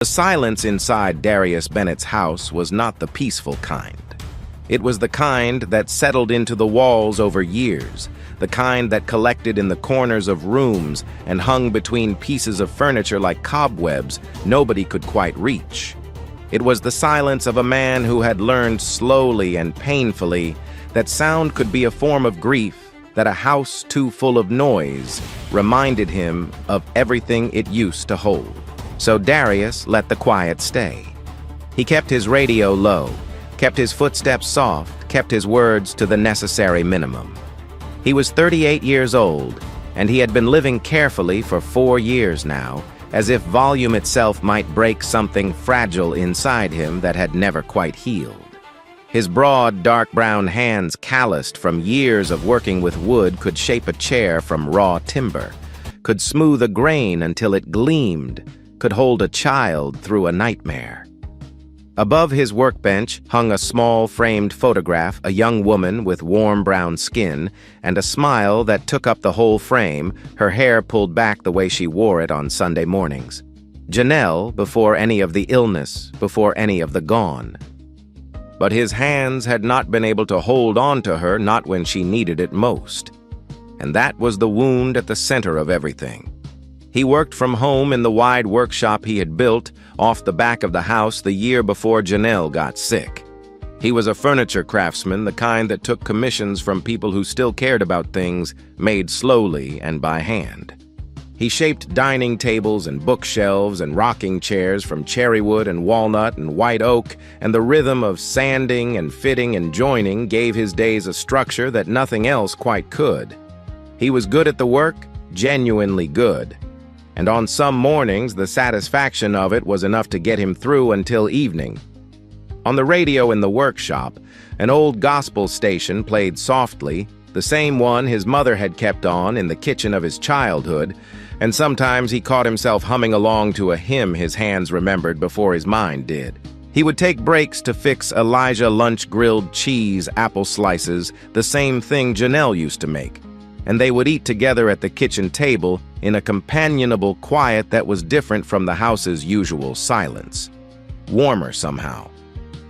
The silence inside Darius Bennett's house was not the peaceful kind. It was the kind that settled into the walls over years, the kind that collected in the corners of rooms and hung between pieces of furniture like cobwebs nobody could quite reach. It was the silence of a man who had learned slowly and painfully that sound could be a form of grief, that a house too full of noise reminded him of everything it used to hold. So Darius let the quiet stay. He kept his radio low, kept his footsteps soft, kept his words to the necessary minimum. He was 38 years old, and he had been living carefully for 4 years now, as if volume itself might break something fragile inside him that had never quite healed. His broad, dark brown hands, calloused from years of working with wood, could shape a chair from raw timber, could smooth a grain until it gleamed, could hold a child through a nightmare. Above his workbench hung a small framed photograph, a young woman with warm brown skin and a smile that took up the whole frame, her hair pulled back the way she wore it on Sunday mornings. Janelle, before any of the illness, before any of the gone. But his hands had not been able to hold on to her, not when she needed it most. And that was the wound at the center of everything. He worked from home in the wide workshop he had built off the back of the house the year before Janelle got sick. He was a furniture craftsman, the kind that took commissions from people who still cared about things made slowly and by hand. He shaped dining tables and bookshelves and rocking chairs from cherry wood and walnut and white oak, and the rhythm of sanding and fitting and joining gave his days a structure that nothing else quite could. He was good at the work, genuinely good. And on some mornings, the satisfaction of it was enough to get him through until evening. On the radio in the workshop, an old gospel station played softly, the same one his mother had kept on in the kitchen of his childhood, and sometimes he caught himself humming along to a hymn his hands remembered before his mind did. He would take breaks to fix Elijah lunch grilled cheese apple slices, the same thing Janelle used to make, and they would eat together at the kitchen table in a companionable quiet that was different from the house's usual silence. Warmer somehow.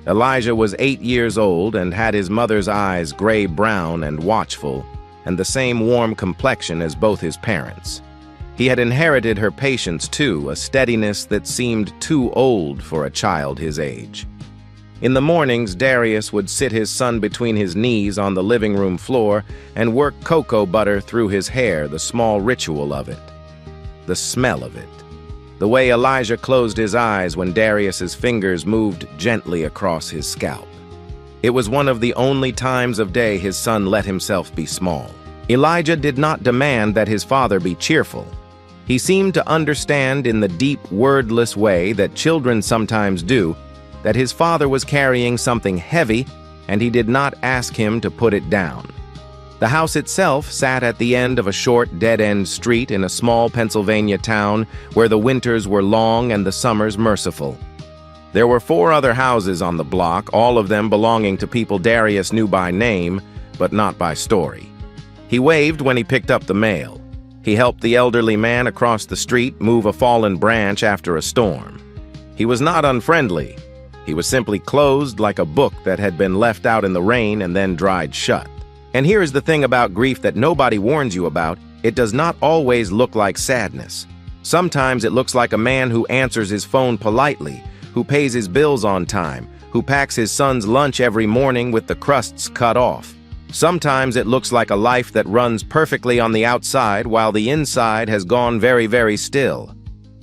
Elijah was 8 years old and had his mother's eyes gray-brown and watchful, and the same warm complexion as both his parents. He had inherited her patience too, a steadiness that seemed too old for a child his age. In the mornings, Darius would sit his son between his knees on the living room floor and work cocoa butter through his hair, the small ritual of it. The smell of it. The way Elijah closed his eyes when Darius's fingers moved gently across his scalp. It was one of the only times of day his son let himself be small. Elijah did not demand that his father be cheerful. He seemed to understand in the deep, wordless way that children sometimes do that his father was carrying something heavy, and he did not ask him to put it down. The house itself sat at the end of a short, dead-end street in a small Pennsylvania town where the winters were long and the summers merciful. There were 4 other houses on the block, all of them belonging to people Darius knew by name, but not by story. He waved when he picked up the mail. He helped the elderly man across the street move a fallen branch after a storm. He was not unfriendly. He was simply closed like a book that had been left out in the rain and then dried shut. And here is the thing about grief that nobody warns you about. It does not always look like sadness. Sometimes it looks like a man who answers his phone politely, who pays his bills on time, who packs his son's lunch every morning with the crusts cut off. Sometimes it looks like a life that runs perfectly on the outside while the inside has gone very, very still.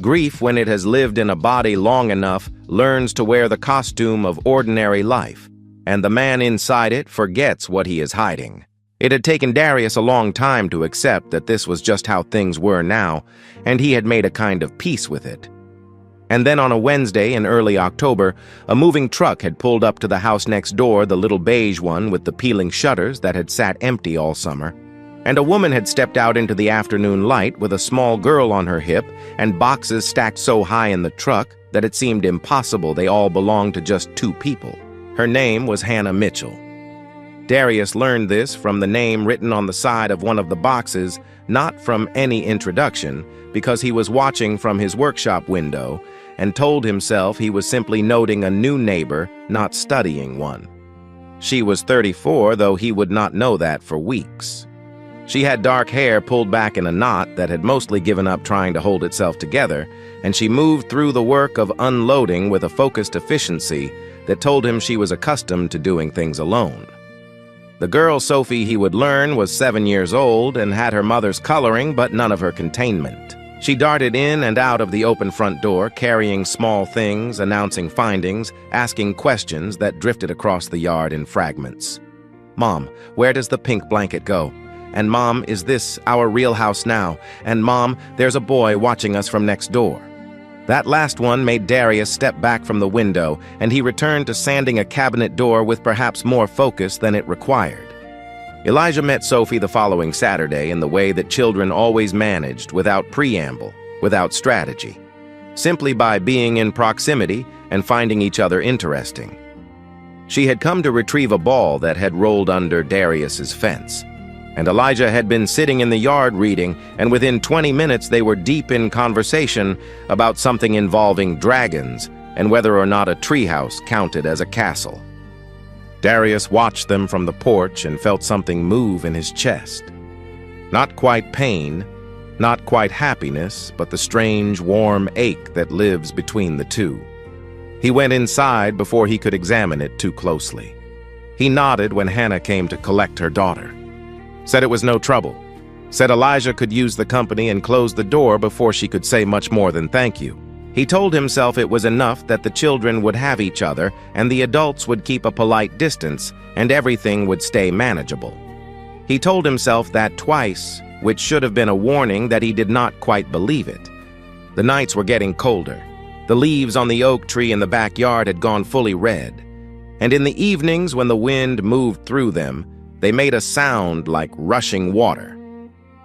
Grief, when it has lived in a body long enough, learns to wear the costume of ordinary life, and the man inside it forgets what he is hiding. It had taken Darius a long time to accept that this was just how things were now, and he had made a kind of peace with it. And then on a Wednesday in early October, a moving truck had pulled up to the house next door, the little beige one with the peeling shutters that had sat empty all summer. And a woman had stepped out into the afternoon light with a small girl on her hip and boxes stacked so high in the truck that it seemed impossible they all belonged to just 2 people. Her name was Hannah Mitchell. Darius learned this from the name written on the side of one of the boxes, not from any introduction, because he was watching from his workshop window, and told himself he was simply noting a new neighbor, not studying one. She was 34, though he would not know that for weeks. She had dark hair pulled back in a knot that had mostly given up trying to hold itself together, and she moved through the work of unloading with a focused efficiency that told him she was accustomed to doing things alone. The girl Sophie he would learn was 7 years old and had her mother's coloring but none of her containment. She darted in and out of the open front door, carrying small things, announcing findings, asking questions that drifted across the yard in fragments. "Mom, where does the pink blanket go? And Mom, is this our real house now? And Mom, there's a boy watching us from next door." That last one made Darius step back from the window, and he returned to sanding a cabinet door with perhaps more focus than it required. Elijah met Sophie the following Saturday in the way that children always managed, without preamble, without strategy, simply by being in proximity and finding each other interesting. She had come to retrieve a ball that had rolled under Darius's fence, and Elijah had been sitting in the yard reading, and within 20 minutes they were deep in conversation about something involving dragons and whether or not a treehouse counted as a castle. Darius watched them from the porch and felt something move in his chest. Not quite pain, not quite happiness, but the strange, warm ache that lives between the two. He went inside before he could examine it too closely. He nodded when Hannah came to collect her daughter. Said it was no trouble. Said Elijah could use the company and close the door before she could say much more than thank you. He told himself it was enough that the children would have each other and the adults would keep a polite distance and everything would stay manageable. He told himself that twice, which should have been a warning that he did not quite believe it. The nights were getting colder. The leaves on the oak tree in the backyard had gone fully red. And in the evenings when the wind moved through them, they made a sound like rushing water.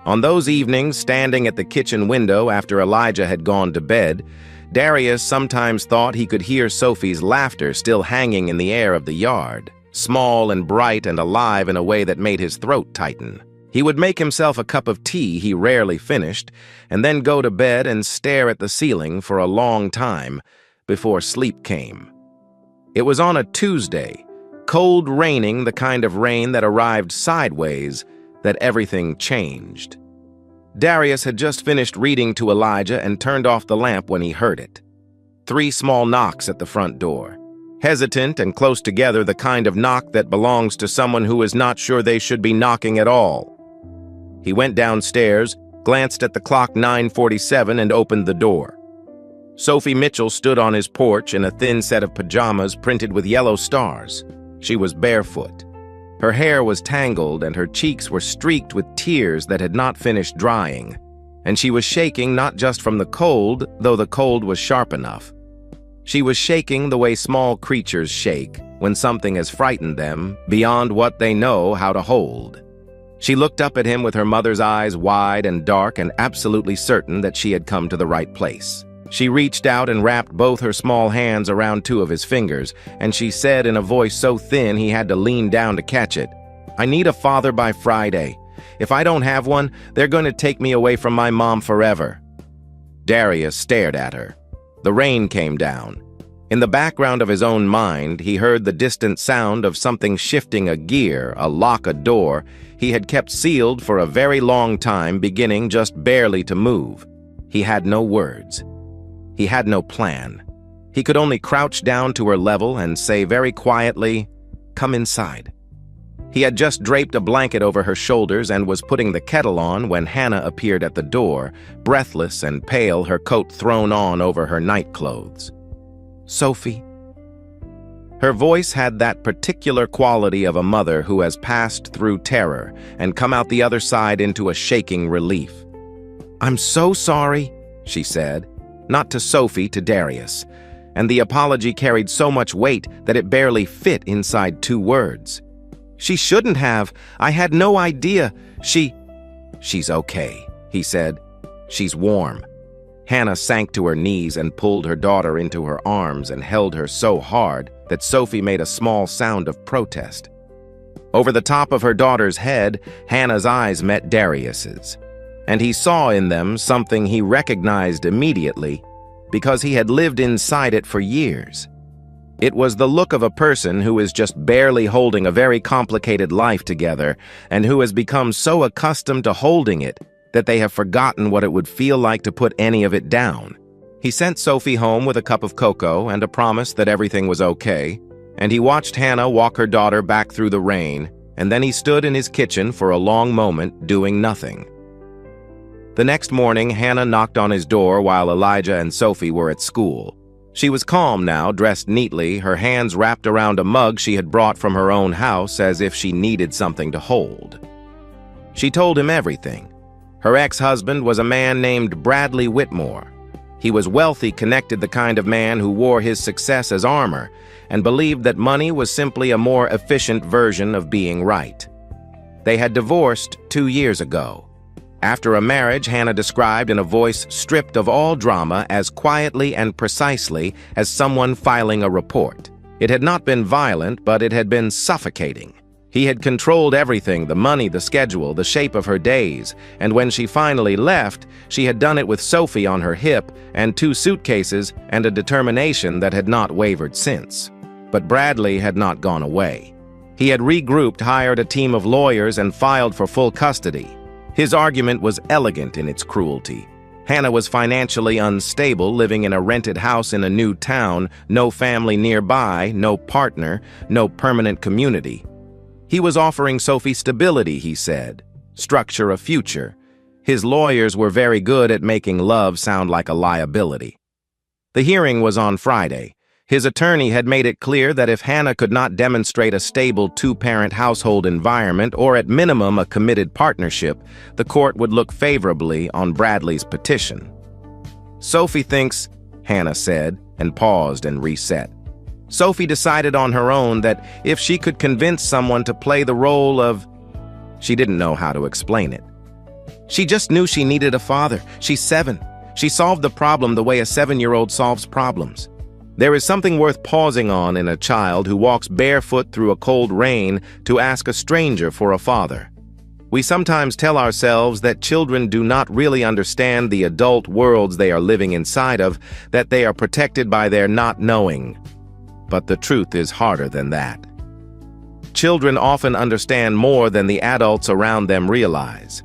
On those evenings, standing at the kitchen window after Elijah had gone to bed, Darius sometimes thought he could hear Sophie's laughter still hanging in the air of the yard, small and bright and alive in a way that made his throat tighten. He would make himself a cup of tea he rarely finished, and then go to bed and stare at the ceiling for a long time before sleep came. It was on a Tuesday, cold raining, the kind of rain that arrived sideways, that everything changed. Darius had just finished reading to Elijah and turned off the lamp when he heard it. 3 small knocks at the front door. Hesitant and close together, the kind of knock that belongs to someone who is not sure they should be knocking at all. He went downstairs, glanced at the clock 9:47 and opened the door. Sophie Mitchell stood on his porch in a thin set of pajamas printed with yellow stars. She was barefoot. Her hair was tangled and her cheeks were streaked with tears that had not finished drying. And she was shaking not just from the cold, though the cold was sharp enough. She was shaking the way small creatures shake when something has frightened them beyond what they know how to hold. She looked up at him with her mother's eyes wide and dark and absolutely certain that she had come to the right place. She reached out and wrapped both her small hands around 2 of his fingers, and she said in a voice so thin he had to lean down to catch it, "I need a father by Friday. If I don't have one, they're going to take me away from my mom forever." Darius stared at her. The rain came down. In the background of his own mind, he heard the distant sound of something shifting a gear, a lock, a door he had kept sealed for a very long time, beginning just barely to move. He had no words. He had no plan. He could only crouch down to her level and say very quietly, "Come inside." He had just draped a blanket over her shoulders and was putting the kettle on when Hannah appeared at the door, breathless and pale, her coat thrown on over her night clothes. "Sophie." Her voice had that particular quality of a mother who has passed through terror and come out the other side into a shaking relief. "I'm so sorry," she said. Not to Sophie, to Darius, and the apology carried so much weight that it barely fit inside 2 words. "She shouldn't have. I had no idea. She's okay," he said. "She's warm." Hannah sank to her knees and pulled her daughter into her arms and held her so hard that Sophie made a small sound of protest. Over the top of her daughter's head, Hannah's eyes met Darius's. And he saw in them something he recognized immediately, because he had lived inside it for years. It was the look of a person who is just barely holding a very complicated life together and who has become so accustomed to holding it that they have forgotten what it would feel like to put any of it down. He sent Sophie home with a cup of cocoa and a promise that everything was okay, and he watched Hannah walk her daughter back through the rain, and then he stood in his kitchen for a long moment doing nothing. The next morning, Hannah knocked on his door while Elijah and Sophie were at school. She was calm now, dressed neatly, her hands wrapped around a mug she had brought from her own house as if she needed something to hold. She told him everything. Her ex-husband was a man named Bradley Whitmore. He was wealthy, connected, the kind of man who wore his success as armor and believed that money was simply a more efficient version of being right. They had divorced 2 years ago. After a marriage Hannah described in a voice stripped of all drama as quietly and precisely as someone filing a report. It had not been violent, but it had been suffocating. He had controlled everything, the money, the schedule, the shape of her days, and when she finally left, she had done it with Sophie on her hip and 2 suitcases and a determination that had not wavered since. But Bradley had not gone away. He had regrouped, hired a team of lawyers, and filed for full custody. His argument was elegant in its cruelty. Hannah was financially unstable, living in a rented house in a new town, no family nearby, no partner, no permanent community. He was offering Sophie stability, he said, structure, a future. His lawyers were very good at making love sound like a liability. The hearing was on Friday. His attorney had made it clear that if Hannah could not demonstrate a stable 2-parent household environment or at minimum a committed partnership, the court would look favorably on Bradley's petition. Sophie thinks, Hannah said, and paused and reset. Sophie decided on her own that if she could convince someone to play the role of... She didn't know how to explain it. She just knew she needed a father. She's 7. She solved the problem the way a 7-year-old solves problems. There is something worth pausing on in a child who walks barefoot through a cold rain to ask a stranger for a father. We sometimes tell ourselves that children do not really understand the adult worlds they are living inside of, that they are protected by their not knowing. But the truth is harder than that. Children often understand more than the adults around them realize.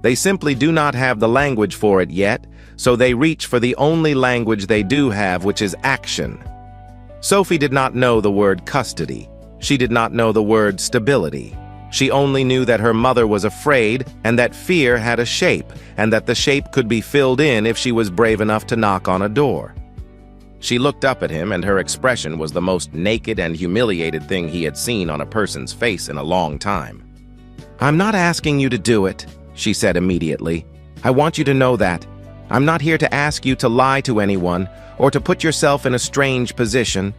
They simply do not have the language for it yet, so they reach for the only language they do have, which is action. Sophie did not know the word custody. She did not know the word stability. She only knew that her mother was afraid and that fear had a shape, and that the shape could be filled in if she was brave enough to knock on a door. She looked up at him, and her expression was the most naked and humiliated thing he had seen on a person's face in a long time. "I'm not asking you to do it," she said immediately. "I want you to know that. I'm not here to ask you to lie to anyone or to put yourself in a strange position.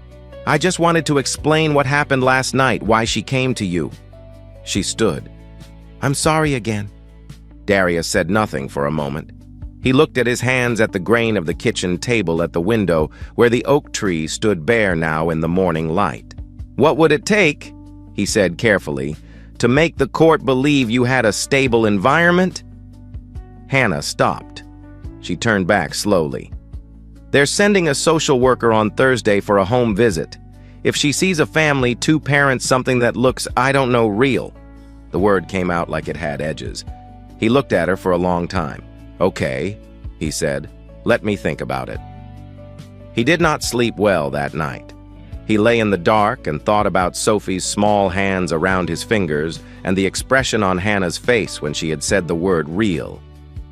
I just wanted to explain what happened last night, why she came to you." She stood. "I'm sorry again." Darius said nothing for a moment. He looked at his hands at the grain of the kitchen table at the window where the oak tree stood bare now in the morning light. "What would it take," he said carefully, "to make the court believe you had a stable environment?" Hannah stopped. She turned back slowly. "They're sending a social worker on Thursday for a home visit. If she sees a family, 2 parents, something that looks, I don't know, real." The word came out like it had edges. He looked at her for a long time. "Okay," he said. "Let me think about it." He did not sleep well that night. He lay in the dark and thought about Sophie's small hands around his fingers and the expression on Hannah's face when she had said the word real.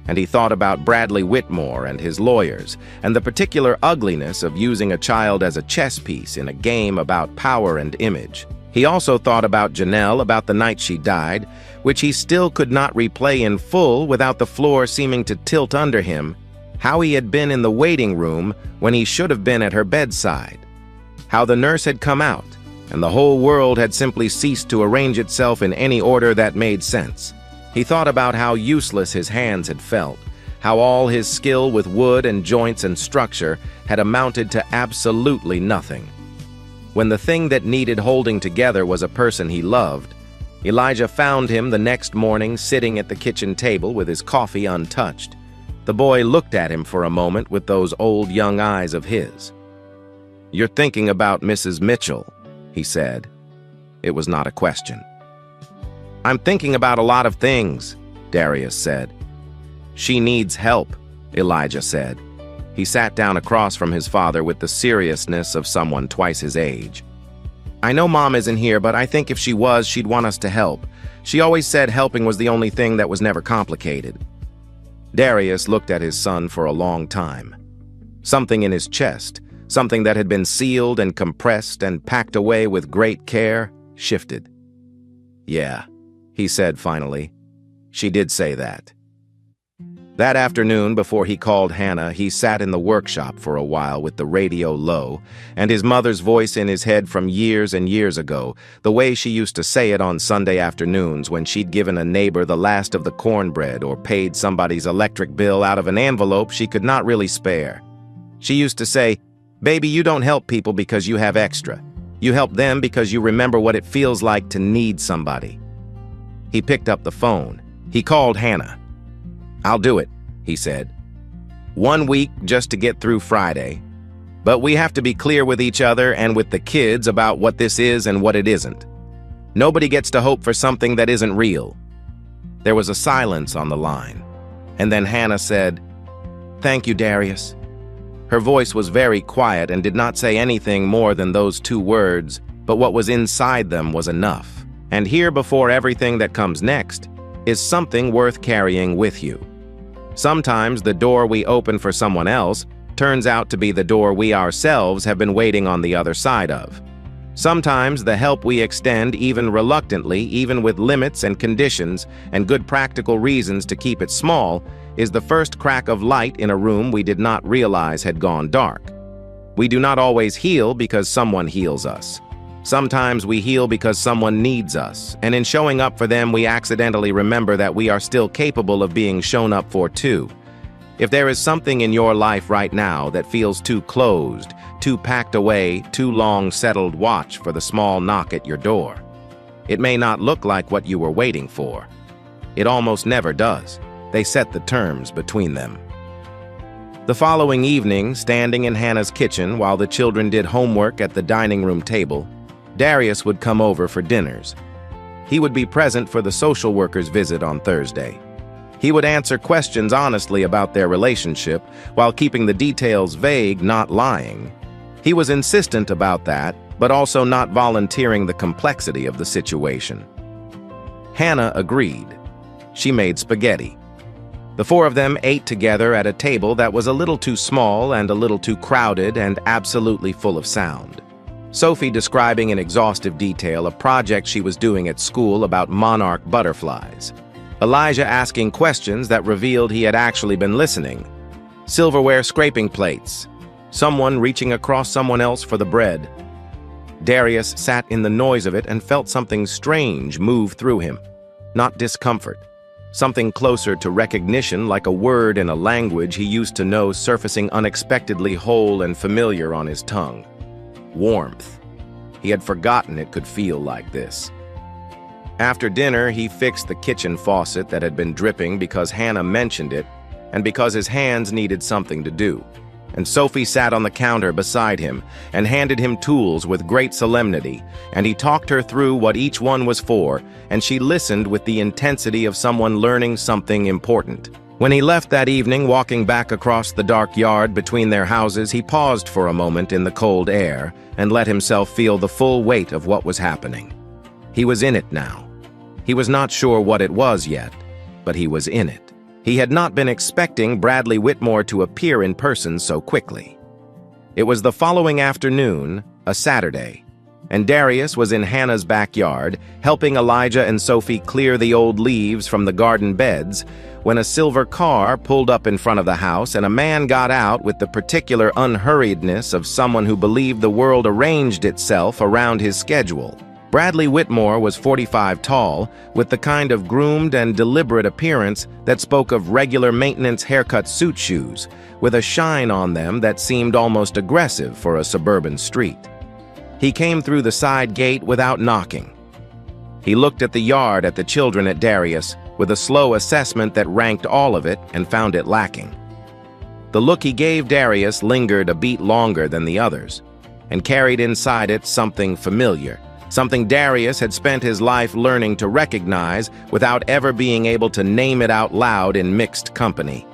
And he thought about Bradley Whitmore and his lawyers, and the particular ugliness of using a child as a chess piece in a game about power and image. He also thought about Janelle, about the night she died, which he still could not replay in full without the floor seeming to tilt under him, how he had been in the waiting room when he should have been at her bedside, how the nurse had come out, and the whole world had simply ceased to arrange itself in any order that made sense. He thought about how useless his hands had felt, how all his skill with wood and joints and structure had amounted to absolutely nothing. When the thing that needed holding together was a person he loved, Elijah found him the next morning sitting at the kitchen table with his coffee untouched. The boy looked at him for a moment with those old young eyes of his. "You're thinking about Mrs. Mitchell," he said. It was not a question. "I'm thinking about a lot of things," Darius said. "She needs help," Elijah said. He sat down across from his father with the seriousness of someone twice his age. "I know Mom isn't here, but I think if she was, she'd want us to help. She always said helping was the only thing that was never complicated." Darius looked at his son for a long time. Something in his chest, something that had been sealed and compressed and packed away with great care, shifted. "Yeah," he said finally. "She did say that." That afternoon, before he called Hannah, he sat in the workshop for a while with the radio low, and his mother's voice in his head from years and years ago, the way she used to say it on Sunday afternoons when she'd given a neighbor the last of the cornbread or paid somebody's electric bill out of an envelope she could not really spare. She used to say, "Baby, you don't help people because you have extra. You help them because you remember what it feels like to need somebody." He picked up the phone. He called Hannah. "I'll do it," he said. "1 week just to get through Friday. But we have to be clear with each other and with the kids about what this is and what it isn't. Nobody gets to hope for something that isn't real." There was a silence on the line, and then Hannah said, "Thank you, Darius." Her voice was very quiet and did not say anything more than those 2 words, but what was inside them was enough. And here, before everything that comes next, is something worth carrying with you. Sometimes the door we open for someone else turns out to be the door we ourselves have been waiting on the other side of. Sometimes the help we extend, even reluctantly, even with limits and conditions and good practical reasons to keep it small, is the first crack of light in a room we did not realize had gone dark. We do not always heal because someone heals us. Sometimes we heal because someone needs us, and in showing up for them, we accidentally remember that we are still capable of being shown up for too. If there is something in your life right now that feels too closed, too packed away, too long settled, watch for the small knock at your door. It may not look like what you were waiting for. It almost never does. They set the terms between them. The following evening, standing in Hannah's kitchen while the children did homework at the dining room table, Darius would come over for dinners. He would be present for the social worker's visit on Thursday. He would answer questions honestly about their relationship while keeping the details vague, not lying. He was insistent about that, but also not volunteering the complexity of the situation. Hannah agreed. She made spaghetti. The 4 of them ate together at a table that was a little too small and a little too crowded and absolutely full of sound. Sophie describing in exhaustive detail a project she was doing at school about monarch butterflies. Elijah asking questions that revealed he had actually been listening. Silverware scraping plates. Someone reaching across someone else for the bread. Darius sat in the noise of it and felt something strange move through him. Not discomfort. Something closer to recognition, like a word in a language he used to know surfacing unexpectedly whole and familiar on his tongue. Warmth. He had forgotten it could feel like this. After dinner, he fixed the kitchen faucet that had been dripping because Hannah mentioned it and because his hands needed something to do. And Sophie sat on the counter beside him and handed him tools with great solemnity, and he talked her through what each one was for, and she listened with the intensity of someone learning something important. When he left that evening, walking back across the dark yard between their houses, he paused for a moment in the cold air and let himself feel the full weight of what was happening. He was in it now. He was not sure what it was yet, but he was in it. He had not been expecting Bradley Whitmore to appear in person so quickly. It was the following afternoon, a Saturday, and Darius was in Hannah's backyard, helping Elijah and Sophie clear the old leaves from the garden beds, when a silver car pulled up in front of the house and a man got out with the particular unhurriedness of someone who believed the world arranged itself around his schedule. Bradley Whitmore was 45 tall, with the kind of groomed and deliberate appearance that spoke of regular maintenance haircut suit shoes, with a shine on them that seemed almost aggressive for a suburban street. He came through the side gate without knocking. He looked at the yard, at the children, at Darius, with a slow assessment that ranked all of it and found it lacking. The look he gave Darius lingered a beat longer than the others, and carried inside it something familiar, something Darius had spent his life learning to recognize without ever being able to name it out loud in mixed company.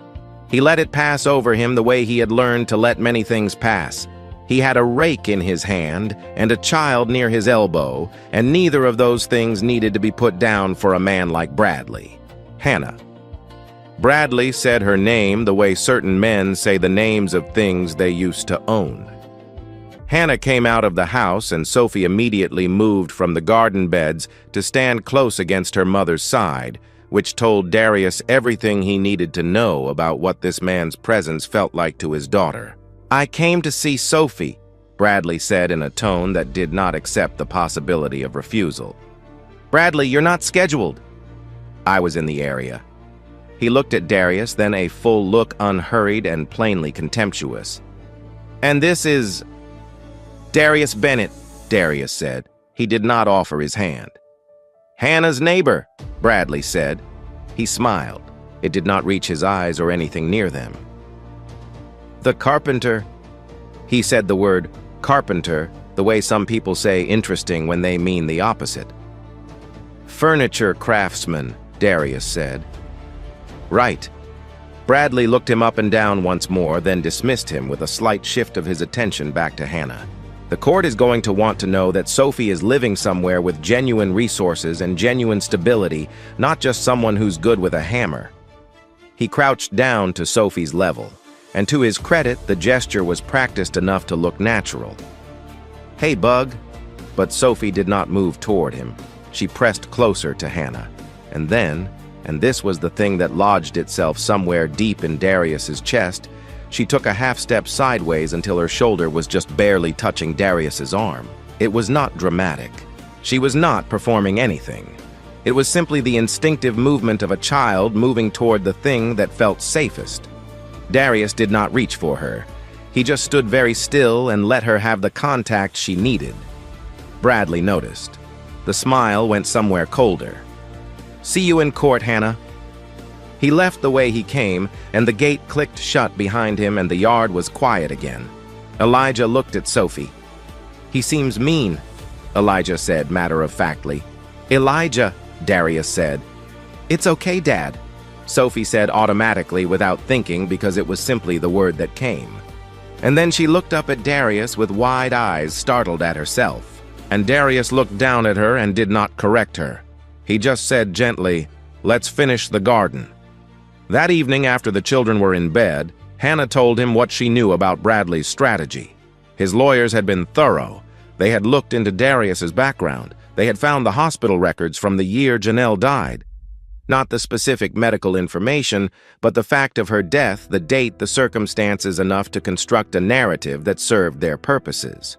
He let it pass over him the way he had learned to let many things pass. He had a rake in his hand and a child near his elbow, and neither of those things needed to be put down for a man like Bradley. Hannah. Bradley said her name the way certain men say the names of things they used to own. Hannah came out of the house, and Sophie immediately moved from the garden beds to stand close against her mother's side, which told Darius everything he needed to know about what this man's presence felt like to his daughter. "I came to see Sophie," Bradley said in a tone that did not accept the possibility of refusal. "Bradley, you're not scheduled." "I was in the area." He looked at Darius, then a full look, unhurried and plainly contemptuous. "And this is Darius Bennett," Darius said. He did not offer his hand. "Hannah's neighbor," Bradley said. He smiled. It did not reach his eyes or anything near them. "The carpenter." He said the word carpenter the way some people say interesting when they mean the opposite. "Furniture craftsman," Darius said. "Right." Bradley looked him up and down once more, then dismissed him with a slight shift of his attention back to Hannah. "The court is going to want to know that Sophie is living somewhere with genuine resources and genuine stability, not just someone who's good with a hammer." He crouched down to Sophie's level, and to his credit, the gesture was practiced enough to look natural. "Hey, Bug." But Sophie did not move toward him. She pressed closer to Hannah, and then, and this was the thing that lodged itself somewhere deep in Darius's chest, she took a half-step sideways until her shoulder was just barely touching Darius's arm. It was not dramatic. She was not performing anything. It was simply the instinctive movement of a child moving toward the thing that felt safest. Darius did not reach for her. He just stood very still and let her have the contact she needed. Bradley noticed. The smile went somewhere colder. "See you in court, Hannah." He left the way he came, and the gate clicked shut behind him, and the yard was quiet again. Elijah looked at Sophie. "He seems mean," Elijah said matter-of-factly. "Elijah," Darius said. "It's okay, Dad," Sophie said automatically without thinking because it was simply the word that came. And then she looked up at Darius with wide eyes, startled at herself. And Darius looked down at her and did not correct her. He just said gently, "Let's finish the garden." That evening, after the children were in bed, Hannah told him what she knew about Bradley's strategy. His lawyers had been thorough. They had looked into Darius's background. They had found the hospital records from the year Janelle died. Not the specific medical information, but the fact of her death, the date, the circumstances enough to construct a narrative that served their purposes.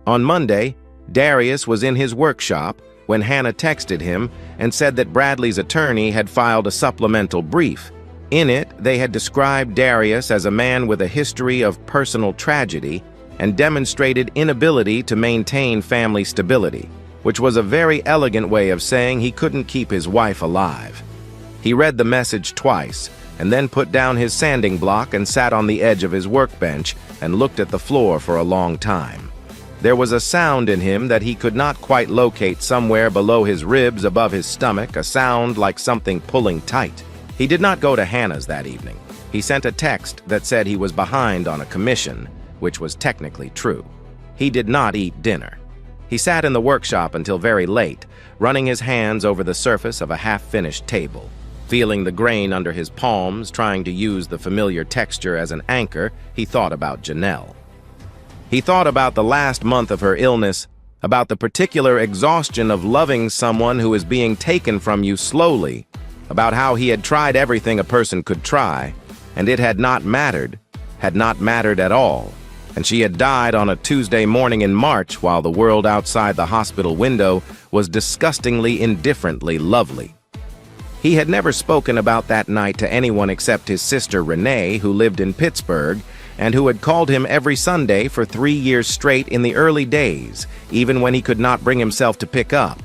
On Monday, Darius was in his workshop when Hannah texted him and said that Bradley's attorney had filed a supplemental brief. In it, they had described Darius as a man with a history of personal tragedy and demonstrated inability to maintain family stability, which was a very elegant way of saying he couldn't keep his wife alive. He read the message twice and then put down his sanding block and sat on the edge of his workbench and looked at the floor for a long time. There was a sound in him that he could not quite locate somewhere below his ribs above his stomach, a sound like something pulling tight. He did not go to Hannah's that evening. He sent a text that said he was behind on a commission, which was technically true. He did not eat dinner. He sat in the workshop until very late, running his hands over the surface of a half-finished table. Feeling the grain under his palms, trying to use the familiar texture as an anchor, he thought about Janelle. He thought about the last month of her illness, about the particular exhaustion of loving someone who is being taken from you slowly, about how he had tried everything a person could try, and it had not mattered at all, and she had died on a Tuesday morning in March while the world outside the hospital window was disgustingly indifferently lovely. He had never spoken about that night to anyone except his sister Renee, who lived in Pittsburgh, and who had called him every Sunday for 3 years straight in the early days, even when he could not bring himself to pick up.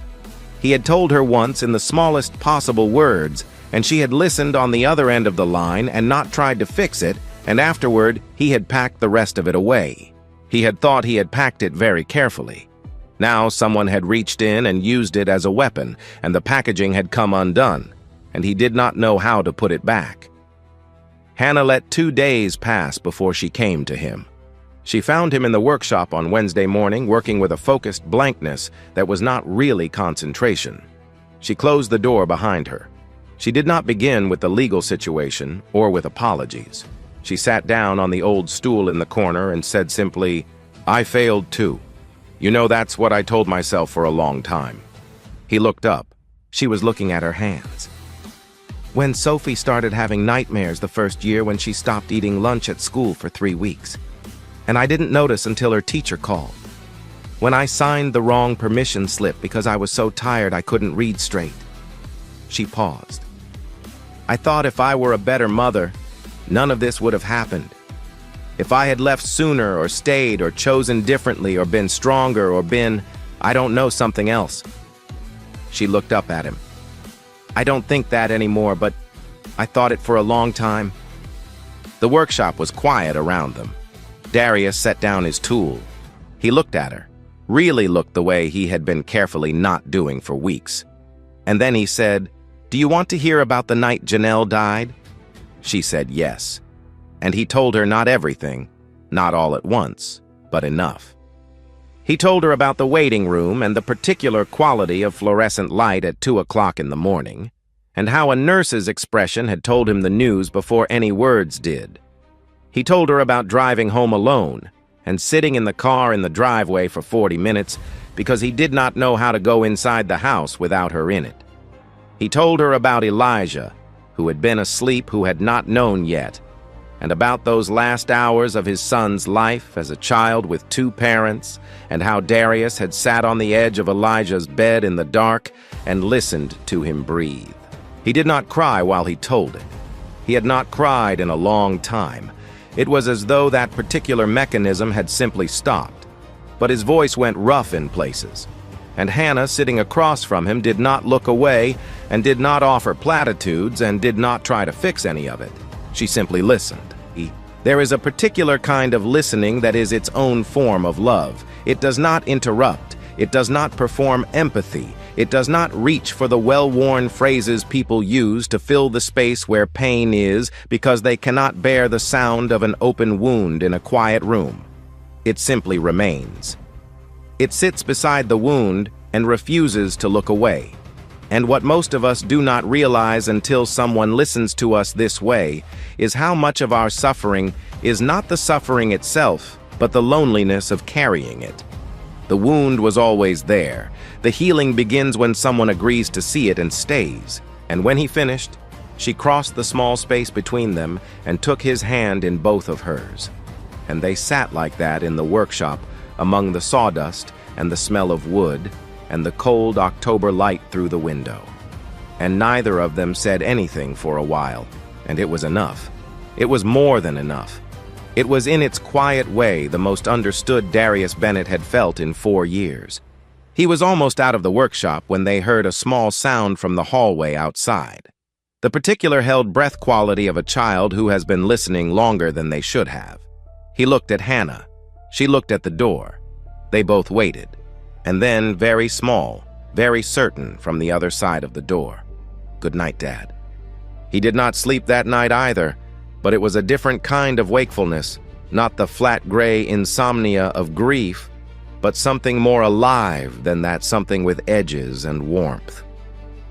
He had told her once in the smallest possible words, and she had listened on the other end of the line and not tried to fix it, and afterward he had packed the rest of it away. He had thought he had packed it very carefully. Now someone had reached in and used it as a weapon, and the packaging had come undone, and he did not know how to put it back. Hannah let 2 days pass before she came to him. She found him in the workshop on Wednesday morning, working with a focused blankness that was not really concentration. She closed the door behind her. She did not begin with the legal situation or with apologies. She sat down on the old stool in the corner and said simply, "I failed too. You know, that's what I told myself for a long time." He looked up. She was looking at her hands. "When Sophie started having nightmares the first year when she stopped eating lunch at school for 3 weeks. And I didn't notice until her teacher called. When I signed the wrong permission slip because I was so tired I couldn't read straight." She paused. "I thought if I were a better mother, none of this would have happened. If I had left sooner or stayed or chosen differently or been stronger or been, I don't know, something else." She looked up at him. "I don't think that anymore, but I thought it for a long time." The workshop was quiet around them. Darius set down his tool. He looked at her, really looked the way he had been carefully not doing for weeks. And then he said, "Do you want to hear about the night Janelle died?" She said yes. And he told her not everything, not all at once, but enough. He told her about the waiting room and the particular quality of fluorescent light at 2 o'clock in the morning, and how a nurse's expression had told him the news before any words did. He told her about driving home alone and sitting in the car in the driveway for 40 minutes because he did not know how to go inside the house without her in it. He told her about Elijah, who had been asleep, who had not known yet, and about those last hours of his son's life as a child with 2 parents, and how Darius had sat on the edge of Elijah's bed in the dark and listened to him breathe. He did not cry while he told it. He had not cried in a long time. It was as though that particular mechanism had simply stopped, but his voice went rough in places. And Hannah, sitting across from him, did not look away and did not offer platitudes and did not try to fix any of it. She simply listened. There is a particular kind of listening that is its own form of love. It does not interrupt. It does not perform empathy. It does not reach for the well-worn phrases people use to fill the space where pain is because they cannot bear the sound of an open wound in a quiet room. It simply remains. It sits beside the wound and refuses to look away. And what most of us do not realize until someone listens to us this way is how much of our suffering is not the suffering itself, but the loneliness of carrying it. The wound was always there. The healing begins when someone agrees to see it and stays. And when he finished, she crossed the small space between them and took his hand in both of hers. And they sat like that in the workshop among the sawdust and the smell of wood and the cold October light through the window. And neither of them said anything for a while, and it was enough. It was more than enough. It was in its quiet way the most understood Darius Bennett had felt in 4 years. He was almost out of the workshop when they heard a small sound from the hallway outside. The particular held breath quality of a child who has been listening longer than they should have. He looked at Hannah. She looked at the door. They both waited. And then, very small, very certain, from the other side of the door, "Good night, Dad." He did not sleep that night either, but it was a different kind of wakefulness, not the flat gray insomnia of grief, but something more alive than that, something with edges and warmth.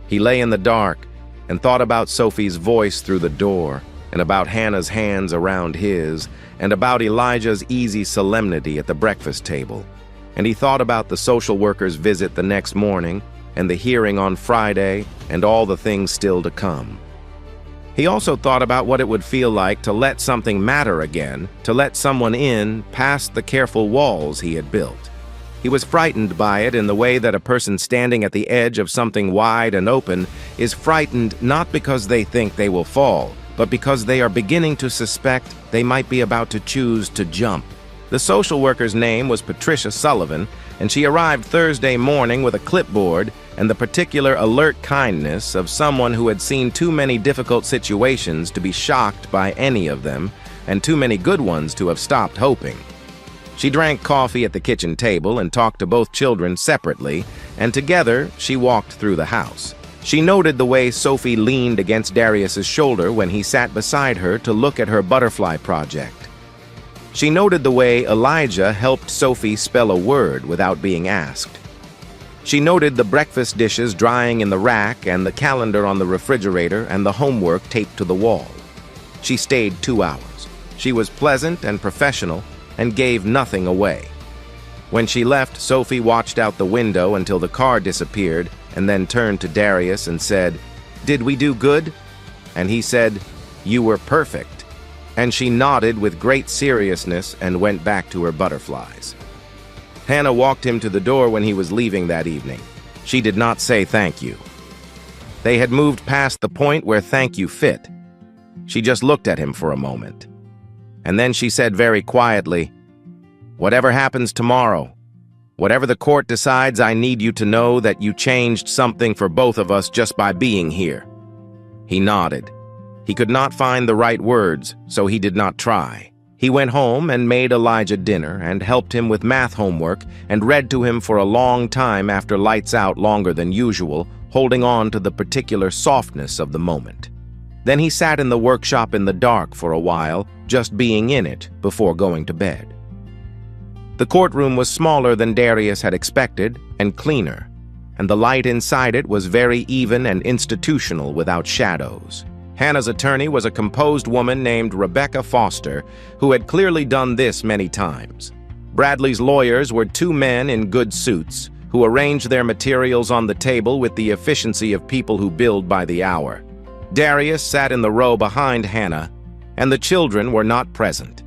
He lay in the dark and thought about Sophie's voice through the door, and about Hannah's hands around his, and about Elijah's easy solemnity at the breakfast table. And he thought about the social worker's visit the next morning, and the hearing on Friday, and all the things still to come. He also thought about what it would feel like to let something matter again, to let someone in past the careful walls he had built. He was frightened by it in the way that a person standing at the edge of something wide and open is frightened not because they think they will fall, but because they are beginning to suspect they might be about to choose to jump. The social worker's name was Patricia Sullivan, and she arrived Thursday morning with a clipboard and the particular alert kindness of someone who had seen too many difficult situations to be shocked by any of them, and too many good ones to have stopped hoping. She drank coffee at the kitchen table and talked to both children separately, and together she walked through the house. She noted the way Sophie leaned against Darius's shoulder when he sat beside her to look at her butterfly project. She noted the way Elijah helped Sophie spell a word without being asked. She noted the breakfast dishes drying in the rack and the calendar on the refrigerator and the homework taped to the wall. She stayed 2 hours. She was pleasant and professional and gave nothing away. When she left, Sophie watched out the window until the car disappeared and then turned to Darius and said, "Did we do good?" And he said, "You were perfect." And she nodded with great seriousness and went back to her butterflies. Hannah walked him to the door when he was leaving that evening. She did not say thank you. They had moved past the point where thank you fit. She just looked at him for a moment. And then she said very quietly, "Whatever happens tomorrow, whatever the court decides, I need you to know that you changed something for both of us just by being here." He nodded. He could not find the right words, so he did not try. He went home and made Elijah dinner and helped him with math homework and read to him for a long time after lights out, longer than usual, holding on to the particular softness of the moment. Then he sat in the workshop in the dark for a while, just being in it before going to bed. The courtroom was smaller than Darius had expected and cleaner, and the light inside it was very even and institutional without shadows. Hannah's attorney was a composed woman named Rebecca Foster, who had clearly done this many times. Bradley's lawyers were 2 men in good suits, who arranged their materials on the table with the efficiency of people who billed by the hour. Darius sat in the row behind Hannah, and the children were not present.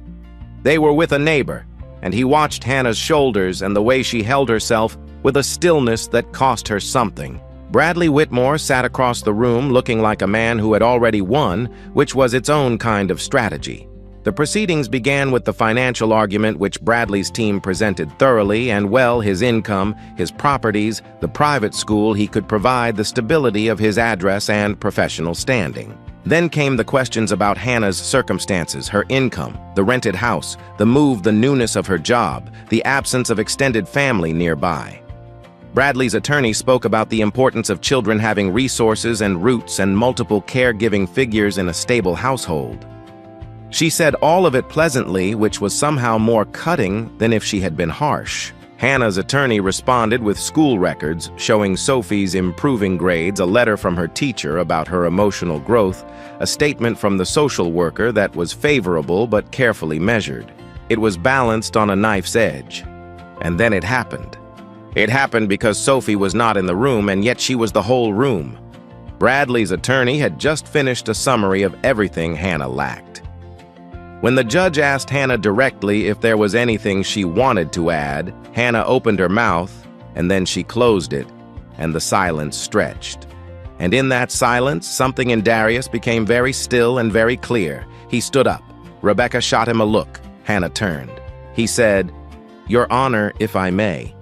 They were with a neighbor, and he watched Hannah's shoulders and the way she held herself with a stillness that cost her something. Bradley Whitmore sat across the room looking like a man who had already won, which was its own kind of strategy. The proceedings began with the financial argument which Bradley's team presented thoroughly and well: his income, his properties, the private school he could provide, the stability of his address and professional standing. Then came the questions about Hannah's circumstances, her income, the rented house, the move, the newness of her job, the absence of extended family nearby. Bradley's attorney spoke about the importance of children having resources and roots and multiple caregiving figures in a stable household. She said all of it pleasantly, which was somehow more cutting than if she had been harsh. Hannah's attorney responded with school records showing Sophie's improving grades, a letter from her teacher about her emotional growth, a statement from the social worker that was favorable but carefully measured. It was balanced on a knife's edge. And then it happened. It happened because Sophie was not in the room, and yet she was the whole room. Bradley's attorney had just finished a summary of everything Hannah lacked. When the judge asked Hannah directly if there was anything she wanted to add, Hannah opened her mouth, and then she closed it, and the silence stretched. And in that silence, something in Darius became very still and very clear. He stood up. Rebecca shot him a look. Hannah turned. He said, "Your Honor, if I may."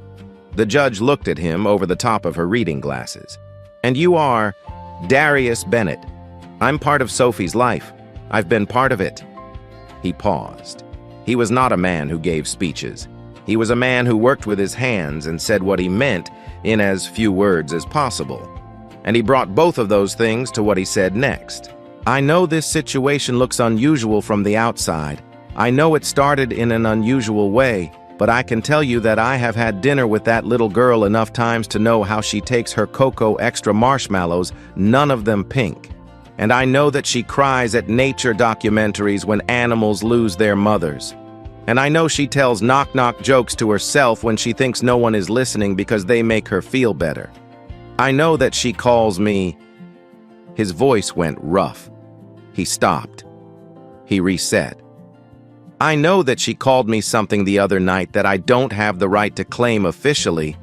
The judge looked at him over the top of her reading glasses. "And you are Darius Bennett. I'm part of Sophie's life. I've been part of it." He paused. He was not a man who gave speeches. He was a man who worked with his hands and said what he meant in as few words as possible. And he brought both of those things to what he said next. "I know this situation looks unusual from the outside. I know it started in an unusual way. But I can tell you that I have had dinner with that little girl enough times to know how she takes her cocoa extra marshmallows, none of them pink. And I know that she cries at nature documentaries when animals lose their mothers. And I know she tells knock-knock jokes to herself when she thinks no one is listening because they make her feel better. I know that she calls me..." His voice went rough. He stopped. He reset. "I know that she called me something the other night that I don't have the right to claim officially,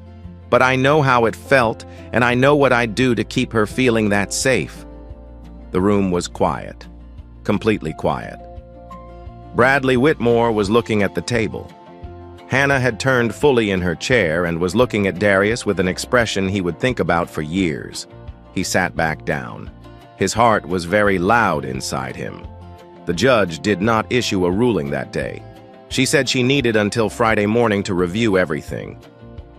but I know how it felt, and I know what I'd do to keep her feeling that safe." The room was quiet, completely quiet. Bradley Whitmore was looking at the table. Hannah had turned fully in her chair and was looking at Darius with an expression he would think about for years. He sat back down. His heart was very loud inside him. The judge did not issue a ruling that day. She said she needed until Friday morning to review everything.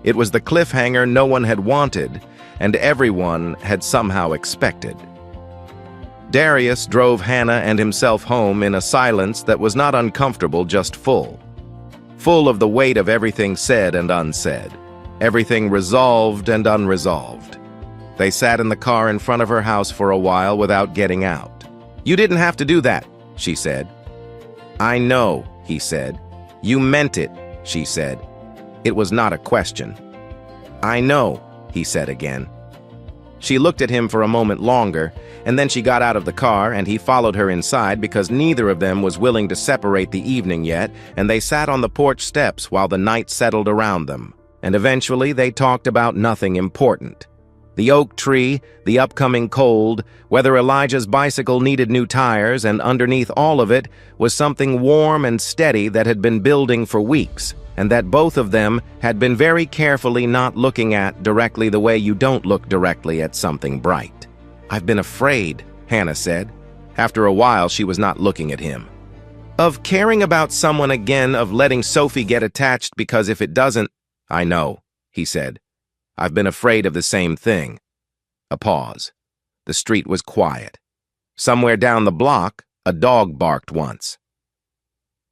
It was the cliffhanger no one had wanted, and everyone had somehow expected. Darius drove Hannah and himself home in a silence that was not uncomfortable, just full. Full of the weight of everything said and unsaid, everything resolved and unresolved. They sat in the car in front of her house for a while without getting out. "You didn't have to do that," she said. "I know," he said. "You meant it," she said. It was not a question. "I know," he said again. She looked at him for a moment longer, and then she got out of the car and he followed her inside because neither of them was willing to separate the evening yet, and they sat on the porch steps while the night settled around them. And eventually they talked about nothing important. The oak tree, the upcoming cold, whether Elijah's bicycle needed new tires, and underneath all of it was something warm and steady that had been building for weeks, and that both of them had been very carefully not looking at directly the way you don't look directly at something bright. "I've been afraid," Hannah said. After a while, she was not looking at him. "Of caring about someone again, of letting Sophie get attached, because if it doesn't—" "I know," he said. "I've been afraid of the same thing." A pause. The street was quiet. Somewhere down the block, a dog barked once.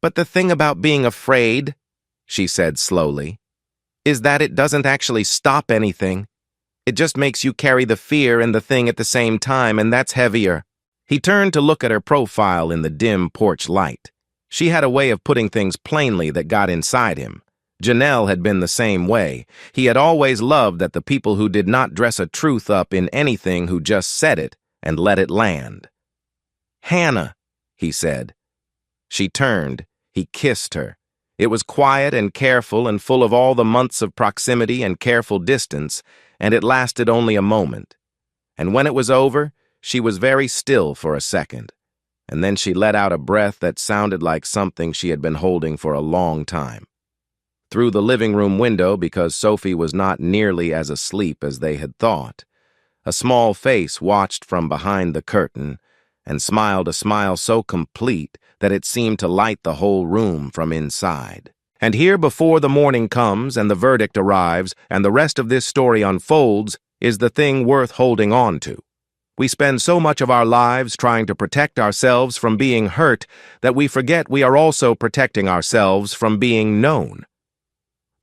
"But the thing about being afraid," she said slowly, "is that it doesn't actually stop anything. It just makes you carry the fear and the thing at the same time, and that's heavier." He turned to look at her profile in the dim porch light. She had a way of putting things plainly that got inside him. Janelle had been the same way. He had always loved that the people who did not dress a truth up in anything, who just said it and let it land. "Hannah," he said. She turned. He kissed her. It was quiet and careful and full of all the months of proximity and careful distance, and it lasted only a moment. And when it was over, she was very still for a second, and then she let out a breath that sounded like something she had been holding for a long time. Through the living room window, because Sophie was not nearly as asleep as they had thought, a small face watched from behind the curtain and smiled a smile so complete that it seemed to light the whole room from inside. And here, before the morning comes and the verdict arrives and the rest of this story unfolds, is the thing worth holding on to. We spend so much of our lives trying to protect ourselves from being hurt that we forget we are also protecting ourselves from being known.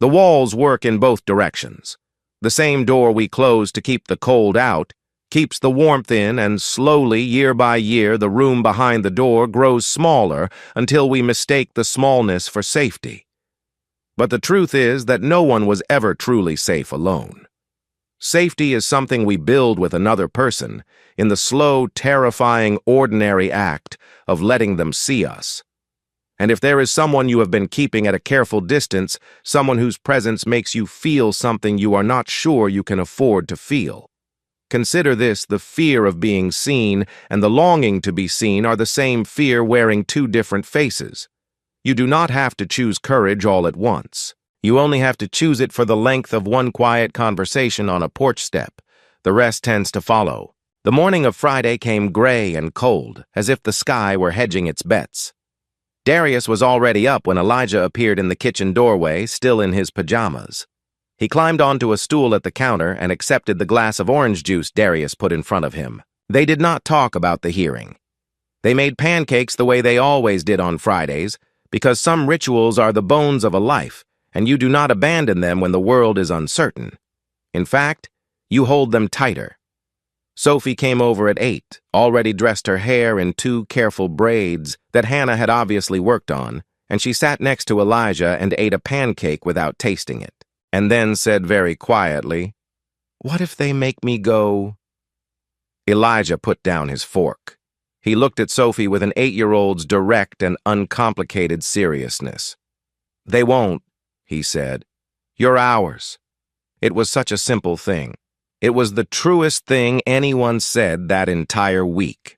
The walls work in both directions. The same door we close to keep the cold out keeps the warmth in, and slowly, year by year, the room behind the door grows smaller until we mistake the smallness for safety. But the truth is that no one was ever truly safe alone. Safety is something we build with another person in the slow, terrifying, ordinary act of letting them see us. And if there is someone you have been keeping at a careful distance, someone whose presence makes you feel something you are not sure you can afford to feel, consider this: the fear of being seen and the longing to be seen are the same fear wearing two different faces. You do not have to choose courage all at once. You only have to choose it for the length of one quiet conversation on a porch step. The rest tends to follow. The morning of Friday came gray and cold, as if the sky were hedging its bets. Darius was already up when Elijah appeared in the kitchen doorway, still in his pajamas. He climbed onto a stool at the counter and accepted the glass of orange juice Darius put in front of him. They did not talk about the hearing. They made pancakes the way they always did on Fridays, because some rituals are the bones of a life, and you do not abandon them when the world is uncertain. In fact, you hold them tighter. Sophie came over at 8, already dressed her hair in 2 careful braids that Hannah had obviously worked on, and she sat next to Elijah and ate a pancake without tasting it, and then said very quietly, "What if they make me go?" Elijah put down his fork. He looked at Sophie with an 8-year-old's direct and uncomplicated seriousness. "They won't," he said. "You're ours." It was such a simple thing. It was the truest thing anyone said that entire week.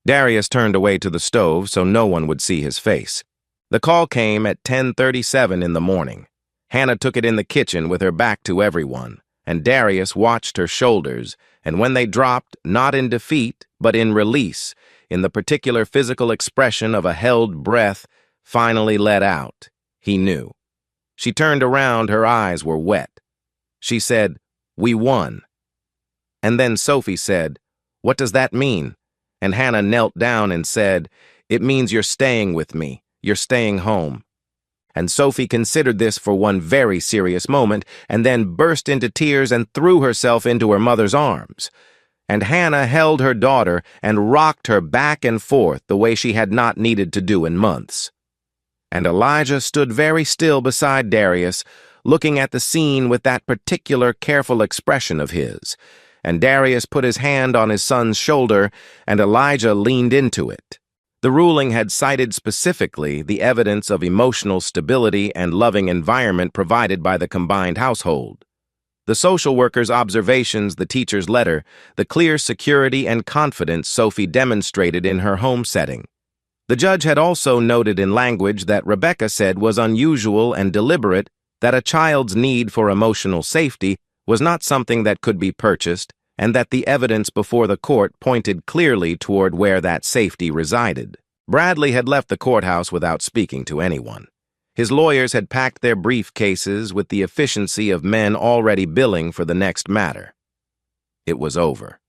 Darius turned away to the stove so no one would see his face. The call came at 10:37 in the morning. Hannah took it in the kitchen with her back to everyone, and Darius watched her shoulders, and when they dropped, not in defeat, but in release, in the particular physical expression of a held breath finally let out, he knew. She turned around, her eyes were wet. She said, "We won." And then Sophie said, "What does that mean?" And Hannah knelt down and said, "It means you're staying with me. You're staying home." And Sophie considered this for one very serious moment, and then burst into tears and threw herself into her mother's arms. And Hannah held her daughter and rocked her back and forth the way she had not needed to do in months. And Elijah stood very still beside Darius, looking at the scene with that particular careful expression of his. And Darius put his hand on his son's shoulder, and Elijah leaned into it. The ruling had cited specifically the evidence of emotional stability and loving environment provided by the combined household. The social worker's observations, the teacher's letter, the clear security and confidence Sophie demonstrated in her home setting. The judge had also noted in language that Rebecca said was unusual and deliberate that a child's need for emotional safety was not something that could be purchased, and that the evidence before the court pointed clearly toward where that safety resided. Bradley had left the courthouse without speaking to anyone. His lawyers had packed their briefcases with the efficiency of men already billing for the next matter. It was over.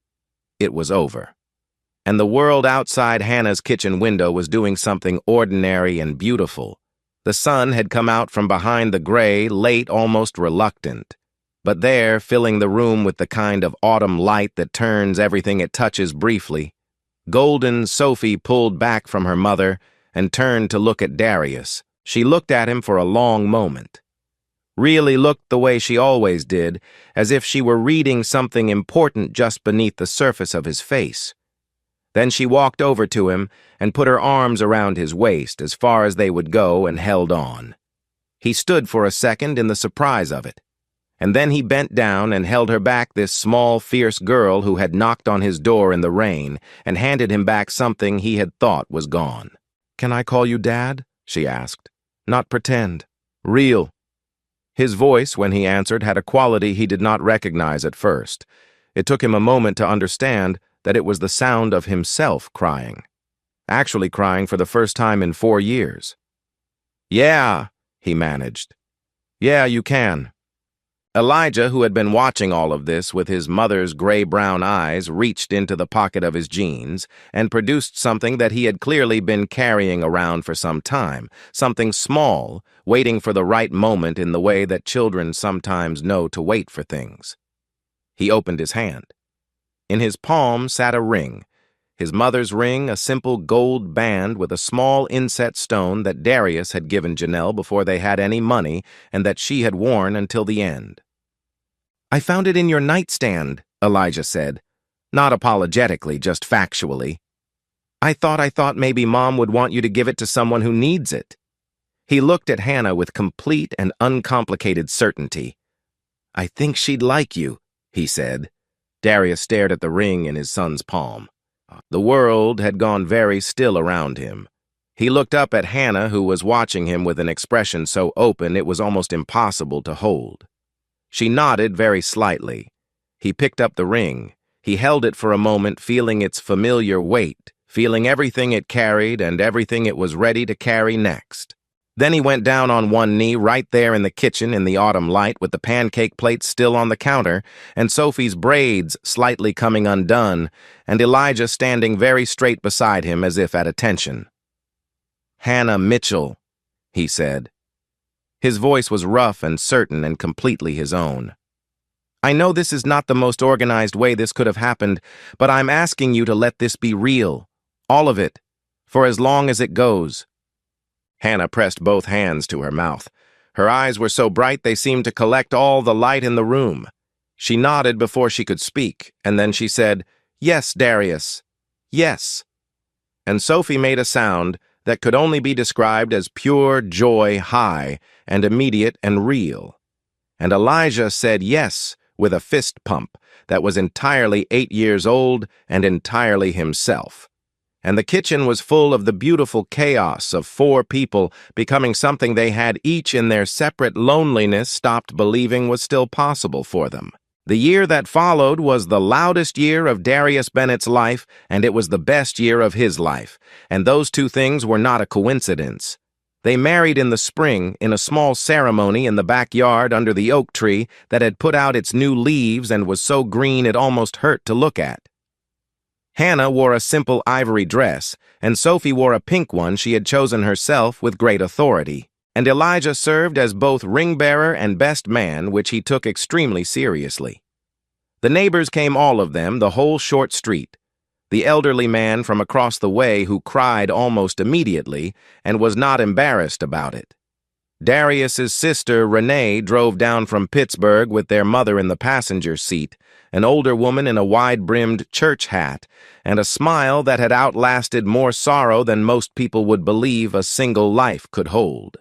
It was over. And the world outside Hannah's kitchen window was doing something ordinary and beautiful. The sun had come out from behind the gray, late, almost reluctant. But there, filling the room with the kind of autumn light that turns everything it touches briefly, golden Sophie pulled back from her mother and turned to look at Darius. She looked at him for a long moment. Really looked the way she always did, as if she were reading something important just beneath the surface of his face. Then she walked over to him and put her arms around his waist as far as they would go and held on. He stood for a second in the surprise of it. And then he bent down and held her back, this small, fierce girl who had knocked on his door in the rain, and handed him back something he had thought was gone. "Can I call you Dad?" she asked. "Not pretend. Real." His voice, when he answered, had a quality he did not recognize at first. It took him a moment to understand that it was the sound of himself crying. Actually crying for the first time in 4 years. "Yeah," he managed. "Yeah, you can." Elijah, who had been watching all of this with his mother's gray-brown eyes, reached into the pocket of his jeans and produced something that he had clearly been carrying around for some time, something small, waiting for the right moment in the way that children sometimes know to wait for things. He opened his hand. In his palm sat a ring, his mother's ring, a simple gold band with a small inset stone that Darius had given Janelle before they had any money and that she had worn until the end. "I found it in your nightstand," Elijah said, not apologetically, just factually. I thought maybe Mom would want you to give it to someone who needs it." He looked at Hannah with complete and uncomplicated certainty. "I think she'd like you," he said. Darius stared at the ring in his son's palm. The world had gone very still around him. He looked up at Hannah, who was watching him with an expression so open it was almost impossible to hold. She nodded very slightly. He picked up the ring. He held it for a moment, feeling its familiar weight, feeling everything it carried and everything it was ready to carry next. Then he went down on one knee right there in the kitchen in the autumn light with the pancake plates still on the counter and Sophie's braids slightly coming undone and Elijah standing very straight beside him as if at attention. "Hannah Mitchell," he said. His voice was rough and certain and completely his own. "I know this is not the most organized way this could have happened, but I'm asking you to let this be real. All of it. For as long as it goes." Hannah pressed both hands to her mouth. Her eyes were so bright they seemed to collect all the light in the room. She nodded before she could speak, and then she said, "Yes, Darius. Yes." And Sophie made a sound that could only be described as pure joy high and immediate and real. And Elijah said yes with a fist pump that was entirely 8 years old and entirely himself. and the kitchen was full of the beautiful chaos of 4 people becoming something they had each in their separate loneliness stopped believing was still possible for them. The year that followed was the loudest year of Darius Bennett's life, and it was the best year of his life, and those 2 things were not a coincidence. They married in the spring in a small ceremony in the backyard under the oak tree that had put out its new leaves and was so green it almost hurt to look at. Hannah wore a simple ivory dress, and Sophie wore a pink one she had chosen herself with great authority. And Elijah served as both ring-bearer and best man, which he took extremely seriously. The neighbors came, all of them, the whole short street. The elderly man from across the way who cried almost immediately and was not embarrassed about it. Darius's sister, Renee, drove down from Pittsburgh with their mother in the passenger seat, an older woman in a wide-brimmed church hat, and a smile that had outlasted more sorrow than most people would believe a single life could hold.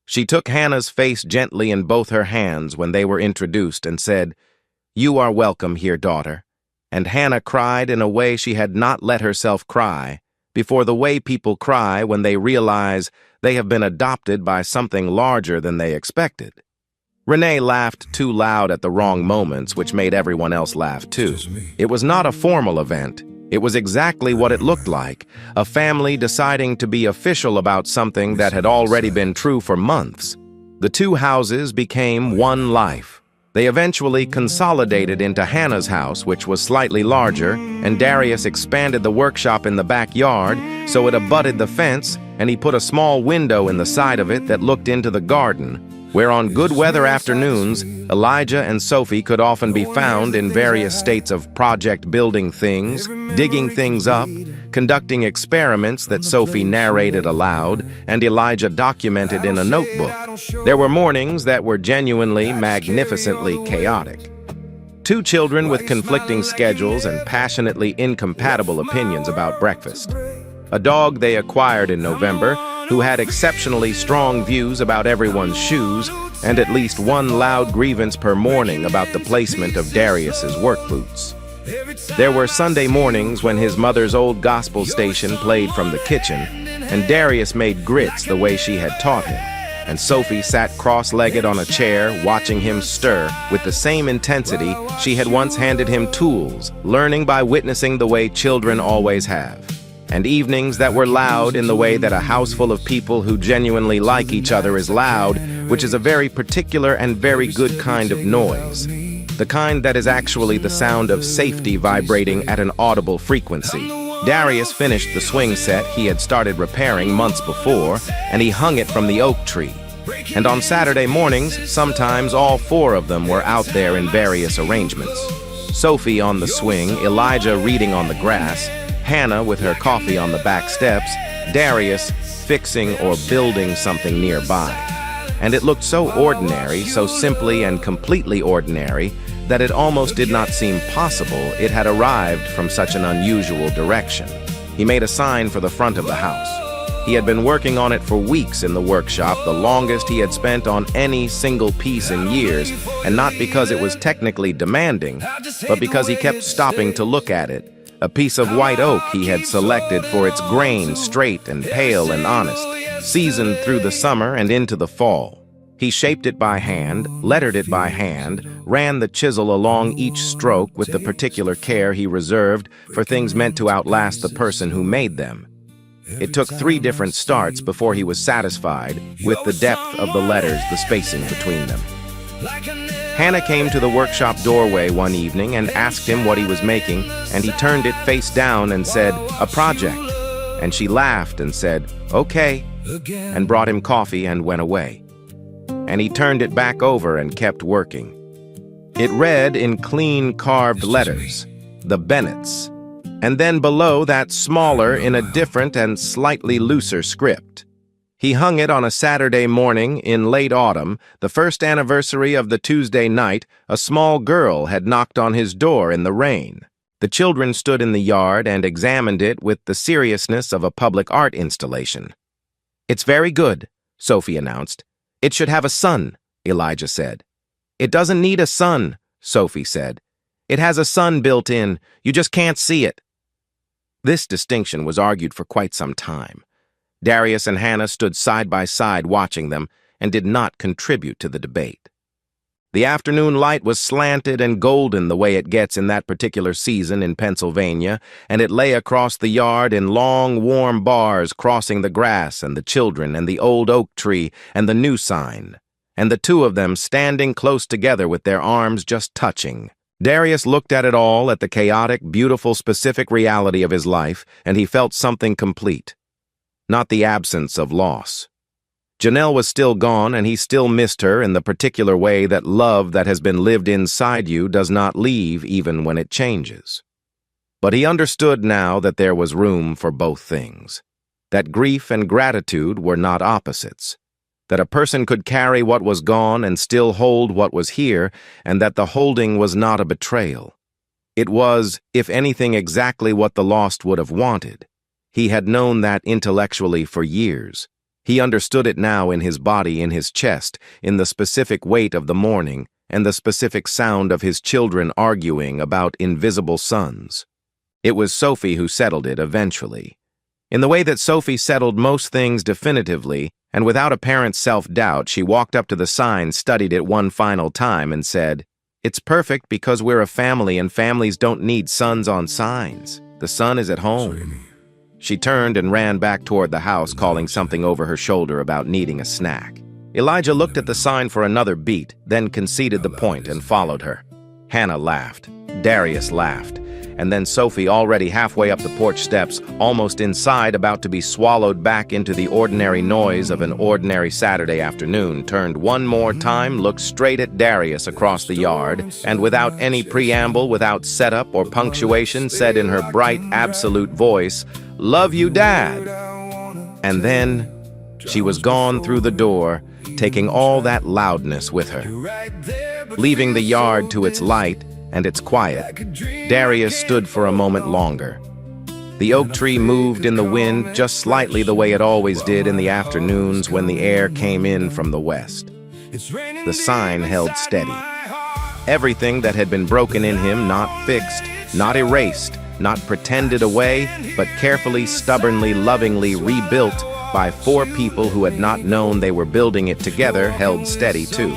She took Hannah's face gently in both her hands when they were introduced and said, "You are welcome here, daughter." And Hannah cried in a way she had not let herself cry, before the way people cry when they realize they have been adopted by something larger than they expected. Renee laughed too loud at the wrong moments, which made everyone else laugh too. It was not a formal event. It was exactly what it looked like, a family deciding to be official about something that had already been true for months. The 2 houses became one life. They eventually consolidated into Hannah's house, which was slightly larger, and Darius expanded the workshop in the backyard so it abutted the fence, and he put a small window in the side of it that looked into the garden, where on good weather afternoons, Elijah and Sophie could often be found in various states of project building things, digging things up, conducting experiments that Sophie narrated aloud and Elijah documented in a notebook. There were mornings that were genuinely, magnificently chaotic. 2 children with conflicting schedules and passionately incompatible opinions about breakfast. A dog they acquired in November who had exceptionally strong views about everyone's shoes and at least one loud grievance per morning about the placement of Darius's work boots. There were Sunday mornings when his mother's old gospel station played from the kitchen, and Darius made grits the way she had taught him, and Sophie sat cross-legged on a chair watching him stir with the same intensity she had once handed him tools, learning by witnessing the way children always have. And evenings that were loud in the way that a house full of people who genuinely like each other is loud, which is a very particular and very good kind of noise. The kind that is actually the sound of safety vibrating at an audible frequency. Darius finished the swing set he had started repairing months before, and he hung it from the oak tree. And on Saturday mornings, sometimes all 4 of them were out there in various arrangements. Sophie on the swing, Elijah reading on the grass, Hannah with her coffee on the back steps, Darius fixing or building something nearby. And it looked so ordinary, so simply and completely ordinary, that it almost did not seem possible it had arrived from such an unusual direction. He made a sign for the front of the house. He had been working on it for weeks in the workshop, the longest he had spent on any single piece in years, and not because it was technically demanding, but because he kept stopping to look at it. A piece of white oak he had selected for its grain, straight and pale and honest, seasoned through the summer and into the fall. He shaped it by hand, lettered it by hand, ran the chisel along each stroke with the particular care he reserved for things meant to outlast the person who made them. It took 3 different starts before he was satisfied with the depth of the letters, the spacing between them. Hannah came to the workshop doorway one evening and asked him what he was making, and he turned it face down and said, "A project." And she laughed and said, "Okay," and brought him coffee and went away. And he turned it back over and kept working. It read in clean carved letters, "The Bennetts," and then below that smaller in a different and slightly looser script. He hung it on a Saturday morning in late autumn, the first anniversary of the Tuesday night a small girl had knocked on his door in the rain. The children stood in the yard and examined it with the seriousness of a public art installation. "It's very good," Sophie announced. "It should have a sun," Elijah said. "It doesn't need a sun," Sophie said. "It has a sun built in. You just can't see it." This distinction was argued for quite some time. Darius and Hannah stood side by side watching them and did not contribute to the debate. The afternoon light was slanted and golden the way it gets in that particular season in Pennsylvania, and it lay across the yard in long, warm bars crossing the grass and the children and the old oak tree and the new sign, and the two of them standing close together with their arms just touching. Darius looked at it all, at the chaotic, beautiful, specific reality of his life, and he felt something complete, not the absence of loss. Janelle was still gone, and he still missed her in the particular way that love that has been lived inside you does not leave even when it changes. But he understood now that there was room for both things, that grief and gratitude were not opposites, that a person could carry what was gone and still hold what was here, and that the holding was not a betrayal. It was, if anything, exactly what the lost would have wanted. He had known that intellectually for years. He understood it now in his body, in his chest, in the specific weight of the morning, and the specific sound of his children arguing about invisible suns. It was Sophie who settled it eventually. In the way that Sophie settled most things definitively, and without apparent self-doubt, she walked up to the sign, studied it one final time, and said, "It's perfect because we're a family and families don't need suns on signs. The sun is at home." She turned and ran back toward the house, calling something over her shoulder about needing a snack. Elijah looked at the sign for another beat, then conceded the point and followed her. Hannah laughed. Darius laughed. And then Sophie, already halfway up the porch steps, almost inside, about to be swallowed back into the ordinary noise of an ordinary Saturday afternoon, turned one more time, looked straight at Darius across the yard, and without any preamble, without setup or punctuation, said in her bright, absolute voice, "Love you, Dad." And then she was gone through the door, taking all that loudness with her. Leaving the yard to its light and its quiet, Darius stood for a moment longer. The oak tree moved in the wind just slightly the way it always did in the afternoons when the air came in from the west. The sign held steady. Everything that had been broken in him, not fixed, not erased, not pretended away, but carefully, stubbornly, lovingly rebuilt by four people who had not known they were building it together, held steady too.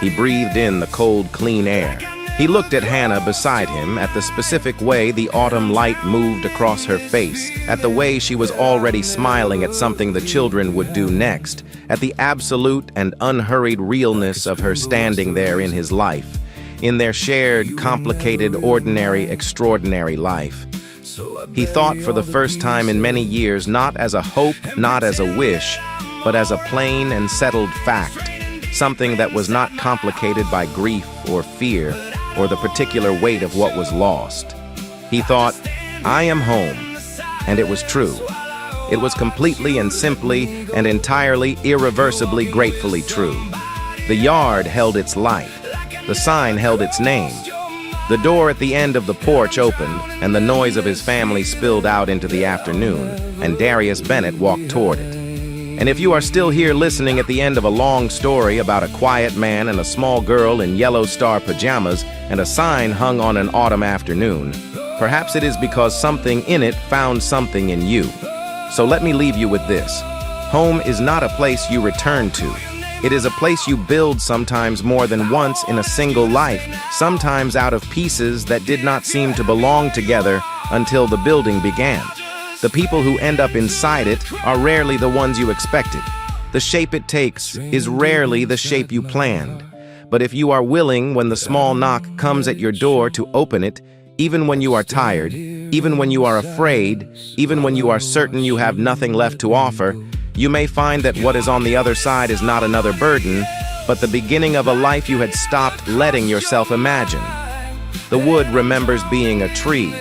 He breathed in the cold, clean air. He looked at Hannah beside him, at the specific way the autumn light moved across her face, at the way she was already smiling at something the children would do next, at the absolute and unhurried realness of her standing there in his life, in their shared, complicated, ordinary, extraordinary life. He thought for the first time in many years, not as a hope, not as a wish, but as a plain and settled fact, something that was not complicated by grief or fear, or the particular weight of what was lost. He thought, "I am home," and it was true. It was completely and simply and entirely, irreversibly, gratefully true. The yard held its light. The sign held its name. The door at the end of the porch opened, and the noise of his family spilled out into the afternoon, and Darius Bennett walked toward it. And if you are still here listening at the end of a long story about a quiet man and a small girl in yellow star pajamas and a sign hung on an autumn afternoon, perhaps it is because something in it found something in you. So let me leave you with this. Home is not a place you return to. It is a place you build, sometimes more than once in a single life, sometimes out of pieces that did not seem to belong together until the building began. The people who end up inside it are rarely the ones you expected. The shape it takes is rarely the shape you planned. But if you are willing, when the small knock comes at your door, to open it, even when you are tired, even when you are afraid, even when you are certain you have nothing left to offer, you may find that what is on the other side is not another burden, but the beginning of a life you had stopped letting yourself imagine. The wood remembers being a tree.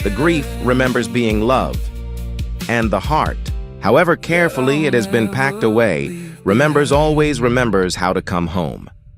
The grief remembers being love. And the heart, however carefully it has been packed away, always remembers how to come home.